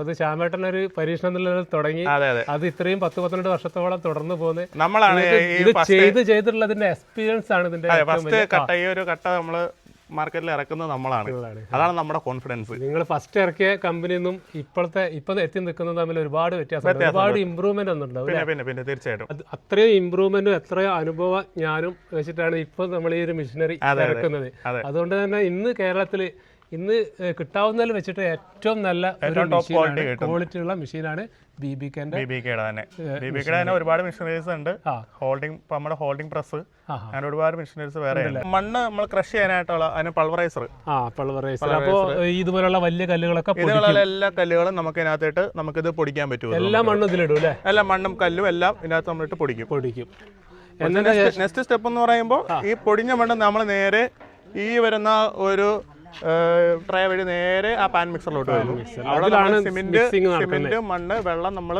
അത് ശ്യാമേട്ടൻ ഒരു പരീക്ഷണം എന്നുള്ളത് തുടങ്ങി, അത് ഇത്രയും 10-12 വർഷത്തോളം തുടർന്ന് പോകുന്നത് നമ്മളാണ് ഇത് ചെയ്തിട്ടുള്ളതിന്റെ എക്സ്പീരിയൻസ് ആണ് ഇതിന്റെ ഈ ഒരു കട്ട നമ്മള് മാർക്കറ്റിൽ ഇറക്കുന്നത് നമ്മളാണ്. അതാണ് നമ്മുടെ കോൺഫിഡൻസ്. നിങ്ങൾ ഫസ്റ്റ് ഇറക്കിയ കമ്പനിയൊന്നും ഇപ്പൊ എത്തി നിൽക്കുന്നത് തമ്മിൽ ഒരുപാട് വ്യത്യാസം, ഒരുപാട് ഇമ്പ്രൂവ്മെന്റ് ഒന്നുണ്ടാവും. പിന്നെ തീർച്ചയായിട്ടും അത്രയും ഇമ്പ്രൂവ്മെന്റും എത്രയോ അനുഭവ ജ്ഞാനം വെച്ചിട്ടാണ് ഇപ്പൊ നമ്മൾ ഈ ഒരു മെഷീനറി ഇറക്കുന്നത്. അതുകൊണ്ട് തന്നെ ഇന്ന് കേരളത്തില് ഇന്ന് കിട്ടാവുന്നതിൽ വെച്ചിട്ട് ഏറ്റവും നല്ല ക്വാളിറ്റി ഉള്ള മെഷീനാണ് ബിബികയുടെ തന്നെ ഒരുപാട് മെഷീനറീസ് ഉണ്ട്. നമ്മുടെ ഹോൾഡിംഗ് പ്രസ്, അങ്ങനെ ഒരുപാട് മെഷീനറീസ് വേറെ. മണ്ണ് നമ്മൾ ക്രഷ് ചെയ്യാനായിട്ടുള്ള അതിന് പൾവറൈസർ. അപ്പോ ഇതുപോലുള്ള വലിയ കല്ലുകളൊക്കെ എല്ലാ കല്ലുകളും നമുക്ക് ഇതിനകത്തിട്ട് നമുക്കിത് പൊടിക്കാൻ പറ്റും. എല്ലാ മണ്ണും ഇതിലിടും അല്ലേ? എല്ലാ മണ്ണും കല്ലും എല്ലാം ഇതിനകത്ത് നമ്മളിട്ട് പൊടിക്കും. നെക്സ്റ്റ് സ്റ്റെപ്പ് എന്ന് പറയുമ്പോൾ ഈ പൊടിഞ്ഞ മണ്ണ് നമ്മൾ നേരെ ഈ വരുന്ന ഒരു ട്രേ വഴി നേരെ ആ പാൻ മിക്സറിലോട്ട് വരുന്നു. അവിടെ സിമെന്റ് മണ്ണ് വെള്ളം നമ്മൾ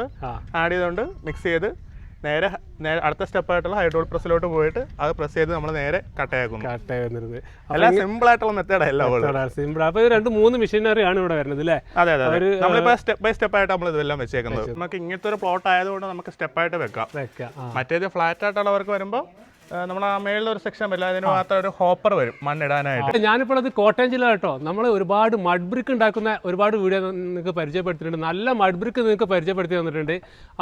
ആഡ് ചെയ്തുകൊണ്ട് മിക്സ് ചെയ്ത് നേരെ അടുത്ത സ്റ്റെപ്പായിട്ടുള്ള ഹൈഡ്രോളിക് പ്രസ്സിലോട്ട് പോയിട്ട് അത് പ്രസ് ചെയ്ത് നമ്മൾ നേരെ കട്ടയാക്കുന്നത്. എല്ലാം സിമ്പിൾ ആയിട്ടുള്ള മെത്തേഡല്ല. സിമ്പിൾ. അപ്പൊ 2-3 മെഷീനറി ആണ് ഇവിടെ വരുന്നത് അല്ലേ? അതെ. നമ്മളിപ്പോ സ്റ്റെപ്പ് ബൈ സ്റ്റെപ്പ് ആയിട്ട് നമ്മൾ ഇതെല്ലാം വെച്ചേക്കുന്നത്. നമുക്ക് ഇങ്ങനത്തെ ഒരു പ്ലോട്ട് ആയതുകൊണ്ട് നമുക്ക് സ്റ്റെപ്പായിട്ട് വെക്കാം. മറ്റേത് ഫ്ലാറ്റ് ആയിട്ടുള്ളവർക്ക് വരുമ്പോൾ നമ്മൾ ആ മേളിലൊരു സെക്ഷൻ വരില്ല, അതിന് മാത്രം ഒരു ഹോപ്പർ വരും മണ്ണിടാനായിട്ട്. ഞാനിപ്പോൾ അത് കോട്ടയം ജില്ല കേട്ടോ. നമ്മൾ ഒരുപാട് മഡ് ബ്രിക്ക് ഉണ്ടാക്കുന്ന ഒരുപാട് വീഡിയോ നിങ്ങൾക്ക് പരിചയപ്പെടുത്തിയിട്ടുണ്ട്. നല്ല മഡ് ബ്രിക്ക് നിങ്ങൾക്ക് പരിചയപ്പെടുത്തി തന്നിട്ടുണ്ട്.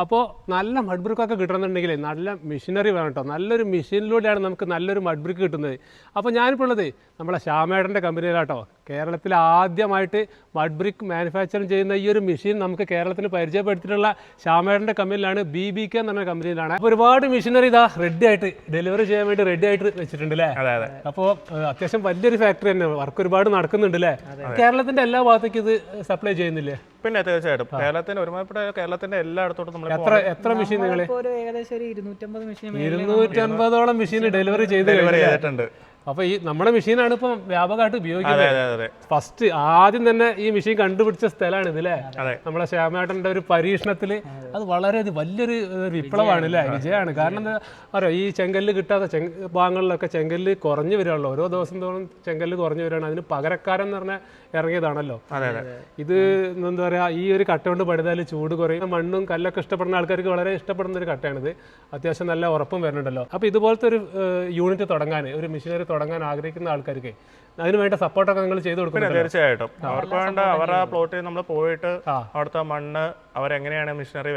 അപ്പോൾ നല്ല മഡ് ബ്രിക്കൊക്കെ കിട്ടണമെന്നുണ്ടെങ്കിൽ നല്ല മെഷീനറി വേണം കേട്ടോ. നല്ലൊരു മെഷീനിലൂടെയാണ് നമുക്ക് നല്ലൊരു മഡ് ബ്രിക്ക് കിട്ടുന്നത്. അപ്പോൾ ഞാനിപ്പോൾ ഉള്ളത് നമ്മളെ ശ്യാമേട്ടൻ്റെ കമ്പനിയിലാട്ടോ. കേരളത്തിൽ ആദ്യമായിട്ട് മഡ് ബ്രിക്ക് മാനുഫാക്ചറിങ് ചെയ്യുന്ന ഈ ഒരു മെഷീൻ നമുക്ക് കേരളത്തിന് പരിചയപ്പെടുത്തിയിട്ടുള്ള ശ്യാമേട്ടൻ്റെ കമ്പനിയിലാണ്, BBK എന്ന് പറഞ്ഞ കമ്പനിയിലാണ്. അപ്പോൾ ഒരുപാട് മെഷീനറി ഇതാ റെഡി ആയിട്ട് ഡെലിവറി ചെയ്യാൻ വേണ്ടി റെഡി ആയിട്ട് വെച്ചിട്ടുണ്ട് അല്ലേ? അപ്പോൾ അത്യാവശ്യം വലിയൊരു ഫാക്ടറി തന്നെ, വർക്ക് ഒരുപാട് നടക്കുന്നുണ്ട് അല്ലേ? കേരളത്തിന്റെ എല്ലാ ഭാഗത്തേക്കും ഇത് സപ്ലൈ ചെയ്യുന്നില്ലേ? പിന്നെ തീർച്ചയായിട്ടും കേരളത്തിന്റെ ഒരുമാതിരിപ്പെട്ട കേരളത്തിന്റെ എല്ലായിടത്തോട്ടും നമ്മൾ എത്ര മെഷീൻ നിങ്ങൾ? ഏകദേശം 250ഓളം മെഷീൻ ഡെലിവറി ചെയ്തിട്ടുണ്ട്. അപ്പൊ ഈ നമ്മുടെ മെഷീനാണ് ഇപ്പൊ വ്യാപകമായിട്ട് ഉപയോഗിക്കുന്നത്. ഫസ്റ്റ് ആദ്യം തന്നെ ഈ മെഷീൻ കണ്ടുപിടിച്ച സ്ഥലമാണ് ഇത് അല്ലേ? നമ്മളെ ശ്യാമേട്ടന്റെ ഒരു പരീക്ഷണത്തില് അത് വളരെ വലിയൊരു വിപ്ലവമാണ് അല്ലേ, വിജയമാണ്. കാരണം എന്താ പറയാ, ഈ ചെങ്കല്ല് കിട്ടാത്ത ഭാഗങ്ങളിലൊക്കെ ചെങ്കല്ല് കുറഞ്ഞു വരികയാണല്ലോ, ഓരോ ദിവസം തോറും ചെങ്കല്ല് കുറഞ്ഞു വരികയാണ്. അതിന് പകരക്കാരൻ എന്ന് പറഞ്ഞാൽ ഇറങ്ങിയതാണല്ലോ ഇത്. എന്താ പറയാ, ഈ ഒരു കട്ട കൊണ്ട് പണിതാൽ ചൂട് കുറയും. മണ്ണും കല്ലൊക്കെ ഇഷ്ടപ്പെടുന്ന ആൾക്കാർക്ക് വളരെ ഇഷ്ടപ്പെടുന്ന ഒരു കട്ടയാണിത്. അത്യാവശ്യം നല്ല ഉറപ്പും വരുന്നുണ്ടല്ലോ. അപ്പൊ ഇതുപോലത്തെ ഒരു യൂണിറ്റ് തുടങ്ങാൻ, ഒരു മെഷീനറി തുടങ്ങാൻ ആഗ്രഹിക്കുന്ന ആൾക്കാർക്ക് അതിന് വേണ്ട സപ്പോർട്ടൊക്കെ നിങ്ങൾ ചെയ്ത് കൊടുക്കണം. തീർച്ചയായിട്ടും അവർക്ക് വേണ്ട അവരുടെ പ്ലോട്ടിൽ നമ്മൾ പോയിട്ട് അവിടുത്തെ മണ്ണ് അവരെങ്ങനെയാണ് മെഷീനറി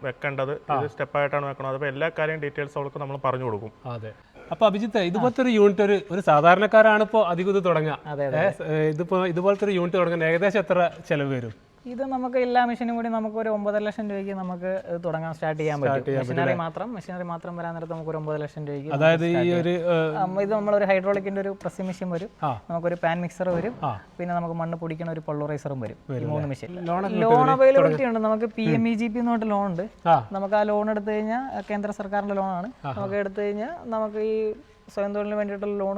വെക്കേണ്ടത്, ഇത് സ്റ്റെപ്പായിട്ടാണ് വെക്കണം, അതിപ്പോൾ എല്ലാ കാര്യം ഡീറ്റെയിൽസ് അവർക്ക് നമ്മൾ പറഞ്ഞു കൊടുക്കും. അതെ. അപ്പൊ അഭിജിത്ത്, ഇതുപോലത്തെ ഒരു യൂണിറ്റ് ഒരു സാധാരണക്കാരാണ് ഇപ്പോൾ അധികം ഇത് തുടങ്ങുക. ഇതുപോലത്തെ ഒരു യൂണിറ്റ് തുടങ്ങാൻ ഏകദേശം എത്ര ചെലവ് വരും? ഇത് നമുക്ക് എല്ലാ മെഷീനും കൂടി നമുക്ക് ഒരു 9 ലക്ഷം രൂപയ്ക്ക് നമുക്ക് തുടങ്ങാൻ സ്റ്റാർട്ട് ചെയ്യാൻ പറ്റും. മെഷീനറി മാത്രം വരാൻ നേരത്ത് നമുക്ക് ഒരു 9 ലക്ഷം രൂപയ്ക്ക്. അതായത് ഈ ഒരു ഇത് നമ്മളൊരു ഹൈഡ്രോളിക്കിന്റെ ഒരു പ്രസ്സിംഗ് മെഷീൻ വരും, നമുക്കൊരു പാൻ മിക്സർ വരും, പിന്നെ നമുക്ക് മണ്ണ് പൊടിക്കുന്ന ഒരു പൾവറൈസറും വരും. 3 മെഷീൻ. ലോൺ അവൈലബിലിറ്റി ഉണ്ട്. നമുക്ക് PMEGP എന്ന് പറഞ്ഞിട്ട് ലോൺ ഉണ്ട്. നമുക്ക് ആ ലോൺ എടുത്തു കഴിഞ്ഞാൽ കേന്ദ്ര സർക്കാരിന്റെ ലോണാണ്. നമുക്ക് എടുത്തു കഴിഞ്ഞാൽ നമുക്ക് ഈ സ്വയം തൊഴിലിന് വേണ്ടിയിട്ടുള്ള ലോൺ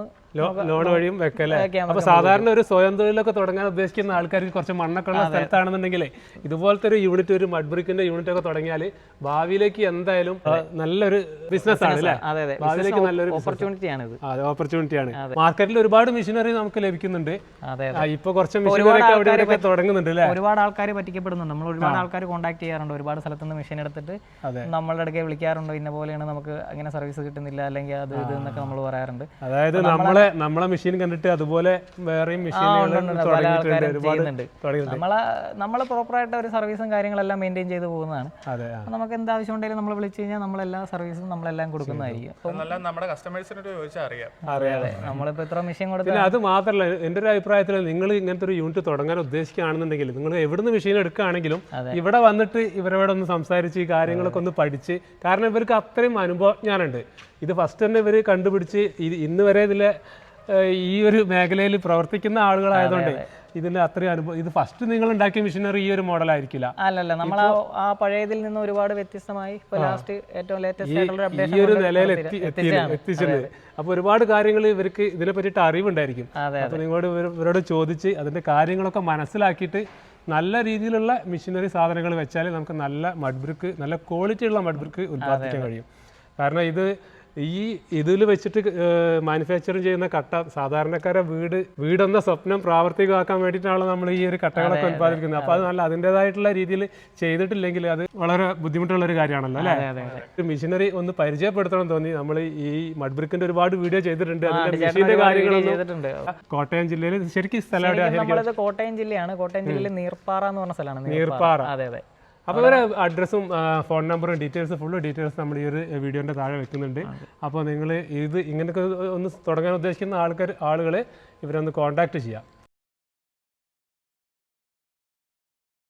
വഴിയും വെക്കല്ലേ? അപ്പൊ സാധാരണ ഒരു സ്വയം തൊഴിലൊക്കെ തുടങ്ങാൻ ഉദ്ദേശിക്കുന്ന ആൾക്കാർക്ക് കുറച്ച് മണ്ണൊക്കെ ഉള്ള സ്ഥലത്താണെന്നുണ്ടെങ്കിൽ ഇതുപോലത്തെ ഒരു യൂണിറ്റ്, ഒരു മഡ് ബ്രിക്കിന്റെ യൂണിറ്റ് ഒക്കെ തുടങ്ങിയാൽ ഭാവിയിലേക്ക് എന്തായാലും നല്ലൊരു ബിസിനസ് ആണ് അല്ലേ? ഭാവിയിലേക്ക് നല്ലൊരു ഓപ്പർച്യൂണിറ്റിയാണ്. മാർക്കറ്റിൽ ഒരുപാട് മെഷീനറി നമുക്ക് ലഭിക്കുന്നുണ്ട്. ഇപ്പൊ കുറച്ച് മെഷീനറി അവിടെ തുടങ്ങുന്നുണ്ട് അല്ലേ? ഒരുപാട് ആൾക്കാർ പറ്റിക്കപ്പെടുന്നുണ്ട്. നമ്മൾ ഒരുപാട് ആൾക്കാർ കോൺടാക്ട് ചെയ്യാറുണ്ട്. ഒരുപാട് സ്ഥലത്ത് നിന്ന് മെഷീൻ എടുത്തിട്ട് നമ്മളുടെ അടുക്കെ വിളിക്കാറുണ്ടോ, ഇന്ന പോലെയാണ് നമുക്ക് അങ്ങനെ സർവീസ് കിട്ടുന്നില്ല, അല്ലെങ്കിൽ അത് ഇത് എന്നൊക്കെ നമ്മൾ പറയാറുണ്ട്. അതായത് നമ്മളെ മെഷീൻ കണ്ടിട്ട് അതുപോലെ വേറെയും നമ്മളെ പ്രോപ്പറായിട്ട് ഒരു സർവീസും കാര്യങ്ങളെല്ലാം മെയിൻറ്റെയിൻ ചെയ്ത് പോകുന്നതാണ്. നമുക്ക് എന്ത് ആവശ്യം ഉണ്ടെങ്കിലും നമ്മൾ വിളിച്ചു കഴിഞ്ഞാൽ നമ്മളെല്ലാ സർവീസും നമ്മളെല്ലാം കൊടുക്കുന്നതായിരിക്കും. അറിയാതെ നമ്മളിപ്പോൾ ഇത്ര മെഷീൻ കൊടുത്ത്. അത് മാത്രമല്ല, എൻ്റെ ഒരു അഭിപ്രായത്തിൽ നിങ്ങൾ ഇങ്ങനത്തെ ഒരു യൂണിറ്റ് തുടങ്ങാൻ ഉദ്ദേശിക്കുകയാണെന്നുണ്ടെങ്കിൽ നിങ്ങൾ എവിടുന്ന് മെഷീൻ എടുക്കുകയാണെങ്കിലും ഇവിടെ വന്നിട്ട് ഇവരോട് ഒന്ന് സംസാരിച്ച് ഈ കാര്യങ്ങളൊക്കെ ഒന്ന് പഠിച്ച്, കാരണം ഇവർക്ക് അത്രയും അനുഭവജ്ഞാനുണ്ട്. ഇത് ഫസ്റ്റ് തന്നെ ഇവർ കണ്ടുപിടിച്ച് ഇന്ന് വരെ ഇതിലെ ഈ ഒരു മേഖലയിൽ പ്രവർത്തിക്കുന്ന ആളുകളായതുകൊണ്ട് ഇതിന്റെ അത്രയും അനുഭവം. ഇത് ഫസ്റ്റ് നിങ്ങൾ ഉണ്ടാക്കിയ മെഷീനറി ഈ ഒരു മോഡൽ ആയിരിക്കില്ല. അല്ലല്ല, നമ്മൾ ആ പഴയതിൽ നിന്ന് ഒരുപാട് വ്യത്യസ്തമായി ഏറ്റവും ലേറ്റസ്റ്റ് ഈ ഒരു നിലയിൽ എത്തിച്ചിട്ടുണ്ട്. അപ്പൊ ഒരുപാട് കാര്യങ്ങൾ ഇവർക്ക് ഇതിനെ പറ്റിയിട്ട് അറിവുണ്ടായിരിക്കും. അപ്പൊ നിങ്ങളോട് ഇവരോട് ചോദിച്ച് അതിന്റെ കാര്യങ്ങളൊക്കെ മനസ്സിലാക്കിയിട്ട് നല്ല രീതിയിലുള്ള മെഷീനറി സാധനങ്ങൾ വെച്ചാൽ നമുക്ക് നല്ല മഡ് ബ്രിക്ക്, നല്ല ക്വാളിറ്റി ഉള്ള മഡ് ബ്രിക്ക് ഉത്പാദിപ്പിക്കാൻ കഴിയും. കാരണം ഇത് ഇതിൽ വെച്ചിട്ട് മാനുഫാക്ചറിങ് ചെയ്യുന്ന കട്ട സാധാരണക്കാരെ വീടെന്ന സ്വപ്നം പ്രാവർത്തികമാക്കാൻ വേണ്ടിയിട്ടാണ് നമ്മൾ ഈ ഒരു കട്ടകളൊക്കെ ഉത്പാദിപ്പിക്കുന്നത്. അപ്പോൾ അത് നല്ല അതിൻ്റെതായിട്ടുള്ള രീതിയിൽ ചെയ്തിട്ടില്ലെങ്കിൽ അത് വളരെ ബുദ്ധിമുട്ടുള്ള ഒരു കാര്യമാണല്ലോ അല്ലേ. മെഷീനറി ഒന്ന് പരിചയപ്പെടുത്തണം തോന്നി. നമ്മൾ ഈ മഡ് ബ്രിക്കിന്റെ ഒരുപാട് വീഡിയോ ചെയ്തിട്ടുണ്ട്. അതിന്റെ മെഷീന്റെ കാര്യങ്ങളൊന്നും കോട്ടയം ജില്ലയിൽ ശരിക്കും സ്ഥലം നമ്മളത് കോട്ടയം ജില്ലയാണ്. കോട്ടയം ജില്ലയിൽ നീർപ്പാറ എന്ന് പറഞ്ഞ സ്ഥലമാണ്. നീർപ്പാറ. അതെ അതെ. അപ്പോൾ ഒരു അഡ്രസ്സും ഫോൺ നമ്പറും ഫുള്ള് ഡീറ്റെയിൽസ് നമ്മൾ ഈ ഒരു വീഡിയോൻ്റെ താഴെ വെക്കുന്നുണ്ട്. അപ്പോൾ നിങ്ങൾ ഇത് ഇങ്ങനെയൊക്കെ ഒന്ന് തുടങ്ങാൻ ഉദ്ദേശിക്കുന്ന ആളുകളെ ഇവരൊന്ന് കോൺടാക്ട് ചെയ്യാം.